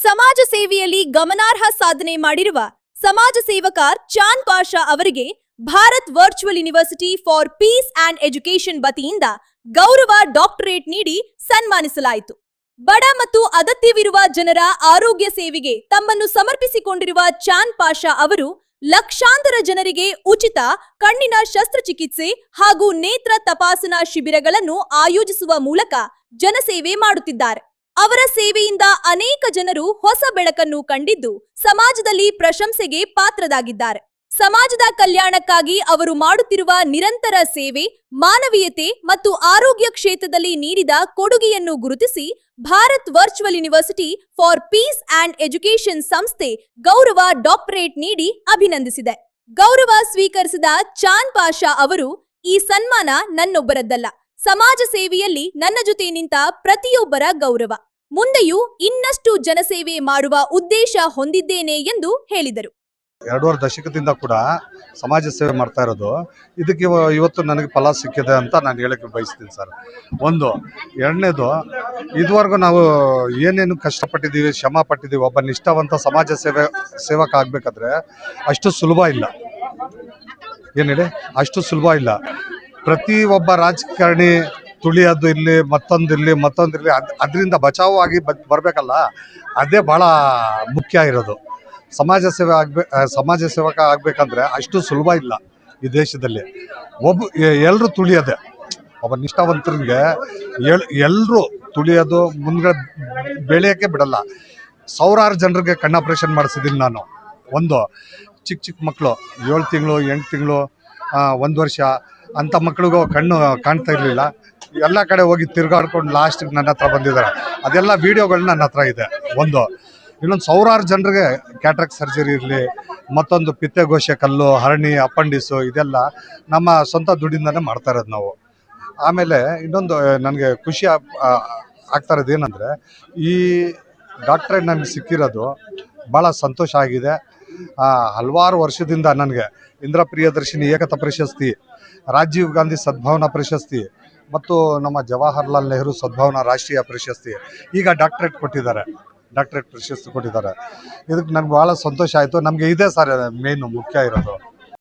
ಸಮಾಜ ಸೇವೆಯಲ್ಲಿ ಗಮನಾರ್ಹ ಸಾಧನೆ ಮಾಡಿರುವ ಸಮಾಜ ಸೇವಕ ಚಾಂದ್ ಪಾಷಾ ಅವರಿಗೆ Bharat virtual university for piece and education ವತಿಯಿಂದ ಗೌರವ ಡಾಕ್ಟರೇಟ್ ನೀಡಿ ಸನ್ಮಾನಿಸಲಾಯಿತು. ಬಡ ಮತ್ತು ಅಗತ್ಯವಿರುವ ಜನರ ಆರೋಗ್ಯ ಸೇವೆಗೆ ತಮ್ಮನ್ನು ಸಮರ್ಪಿಸಿಕೊಂಡಿರುವ ಚಾಂದ್ ಪಾಷಾ ಅವರು ಲಕ್ಷಾಂತರ ಜನರಿಗೆ ಉಚಿತ ಕಣ್ಣಿನ ಶಸ್ತ್ರಚಿಕಿತ್ಸೆ ಹಾಗೂ ನೇತ್ರ ತಪಾಸಣಾ ಶಿಬಿರಗಳನ್ನು ಆಯೋಜಿಸುವ ಮೂಲಕ ಜನಸೇವೆ ಮಾಡುತ್ತಿದ್ದಾರೆ. ಅವರ ಸೇವೆಯಿಂದ ಅನೇಕ ಜನರು ಹೊಸ ಬೆಳಕನ್ನು ಕಂಡಿದ್ದು ಸಮಾಜದಲ್ಲಿ ಪ್ರಶಂಸೆಗೆ ಪಾತ್ರರಾಗಿದ್ದಾರೆ. ಸಮಾಜದ ಕಲ್ಯಾಣಕ್ಕಾಗಿ ಅವರು ಮಾಡುತ್ತಿರುವ ನಿರಂತರ ಸೇವೆ, ಮಾನವೀಯತೆ ಮತ್ತು ಆರೋಗ್ಯ ಕ್ಷೇತ್ರದಲ್ಲಿ ನೀಡಿದ ಕೊಡುಗೆಯನ್ನು ಗುರುತಿಸಿ Bharat virtual university for piece and education ಸಂಸ್ಥೆ ಗೌರವ ಡಾಕ್ಟರೇಟ್ ನೀಡಿ ಅಭಿನಂದಿಸಿದೆ. ಗೌರವ ಸ್ವೀಕರಿಸಿದ ಚಾಂದ್ ಪಾಷಾ ಅವರು, ಈ ಸನ್ಮಾನ ನನ್ನೊಬ್ಬರದ್ದಲ್ಲ, ಸಮಾಜ ಸೇವೆಯಲ್ಲಿ ನನ್ನ ಜೊತೆ ನಿಂತ ಪ್ರತಿಯೊಬ್ಬರ ಗೌರವ. ಮುಂದೆಯೂ ಇನ್ನಷ್ಟು ಜನಸೇವೆ ಮಾಡುವ ಉದ್ದೇಶ ಹೊಂದಿದ್ದೇನೆ ಎಂದು ಹೇಳಿದರು. 2.5 ದಶಕದಿಂದ ಕೂಡ ಸಮಾಜ ಸೇವೆ ಮಾಡ್ತಾ ಇರೋದು, ಇದಕ್ಕೆ ಇವತ್ತು ನನಗೆ ಫಲ ಸಿಕ್ಕಿದೆ ಅಂತ ನಾನು ಹೇಳಕ್ಕೆ ಬಯಸ್ತೀನಿ ಸರ್. ಒಂದು. ಎರಡನೇದು, ಇದುವರೆಗೂ ನಾವು ಏನೇನು ಕಷ್ಟಪಟ್ಟಿದ್ದೀವಿ, ಶ್ರಮ ಪಟ್ಟಿದ್ದೀವಿ, ಒಬ್ಬ ನಿಷ್ಠಾವಂತ ಸಮಾಜ ಸೇವಕ ಆಗಬೇಕಾದ್ರೆ ಅಷ್ಟು ಸುಲಭ ಇಲ್ಲ. ಏನು ಹೇಳಿ, ಅಷ್ಟು ಸುಲಭ ಇಲ್ಲ. ಪ್ರತಿ ಒಬ್ಬ ರಾಜಕಾರಣಿ ತುಳಿಯೋದು ಇರಲಿ, ಮತ್ತೊಂದಿರಲಿ, ಅದರಿಂದ ಬಚಾವು ಆಗಿ ಬರಬೇಕಲ್ಲ, ಅದೇ ಭಾಳ ಮುಖ್ಯ ಇರೋದು. ಸಮಾಜ ಸೇವಕ ಆಗಬೇಕಂದ್ರೆ ಅಷ್ಟು ಸುಲಭ ಇಲ್ಲ ಈ ದೇಶದಲ್ಲಿ. ಎಲ್ಲರೂ ತುಳಿಯೋದೆ, ಒಬ್ಬ ನಿಷ್ಠಾವಂತರಿಗೆ ಎಲ್ಲರೂ ತುಳಿಯೋದು, ಮುಂದ್ಗಡೆ ಬೆಳೆಯೋಕ್ಕೆ ಬಿಡಲ್ಲ. ಸಾವಿರಾರು ಜನರಿಗೆ ಕಣ್ಣು ಆಪ್ರೇಷನ್ ಮಾಡಿಸಿದ್ದೀನಿ ನಾನು. ಒಂದು ಚಿಕ್ಕ ಮಕ್ಕಳು 7 ತಿಂಗಳು, 8 ತಿಂಗಳು, 1 ವರ್ಷ ಅಂಥ ಮಕ್ಳಿಗೂ ಕಣ್ಣು ಕಾಣ್ತಾ ಇರಲಿಲ್ಲ. ಎಲ್ಲ ಕಡೆ ಹೋಗಿ ತಿರ್ಗಾಡ್ಕೊಂಡು ಲಾಸ್ಟಿಗೆ ನನ್ನ ಹತ್ರ ಬಂದಿದ್ದಾರೆ. ಅದೆಲ್ಲ ವೀಡಿಯೋಗಳು ನನ್ನ ಹತ್ರ ಇದೆ. ಒಂದು. ಇನ್ನೊಂದು ಸಾವಿರಾರು ಜನರಿಗೆ ಕ್ಯಾಟ್ರಾಕ್ಟ್ ಸರ್ಜರಿ ಇರಲಿ, ಮತ್ತೊಂದು ಪಿತ್ತೆಗೋಶ ಕಲ್ಲು, ಹರಣಿ, ಅಪಂಡಿಸು, ಇದೆಲ್ಲ ನಮ್ಮ ಸ್ವಂತ ದುಡ್ಡಿಂದನೇ ಮಾಡ್ತಾ ಇರೋದು ನಾವು. ಆಮೇಲೆ ಇನ್ನೊಂದು ನನಗೆ ಖುಷಿ ಆಗ್ತಾ ಇರೋದು ಏನಂದರೆ, ಈ ಡಾಕ್ಟ್ರೇಟ್ ನನಗೆ ಸಿಕ್ಕಿರೋದು ಭಾಳ ಸಂತೋಷ ಆಗಿದೆ. ಹಲವಾರು ವರ್ಷದಿಂದ ನನಗೆ ಇಂದ್ರ ಪ್ರಿಯದರ್ಶಿನಿ ಏಕತಾ ಪ್ರಶಸ್ತಿ, ರಾಜೀವ್ ಗಾಂಧಿ ಸದ್ಭಾವನಾ ಪ್ರಶಸ್ತಿ ಮತ್ತು ನಮ್ಮ ಜವಾಹರ್ಲಾಲ್ ನೆಹರು ಸದ್ಭಾವನಾ ರಾಷ್ಟ್ರೀಯ ಪ್ರಶಸ್ತಿ, ಈಗ ಡಾಕ್ಟ್ರೇಟ್ ಪ್ರಶಸ್ತಿ ಕೊಟ್ಟಿದ್ದಾರೆ. ಇದಕ್ಕೆ ನನಗೆ ಭಾಳ ಸಂತೋಷ ಆಯಿತು. ನಮಗೆ ಇದೇ ಸರ್ ಮೇನು ಮುಖ್ಯ ಇರೋದು.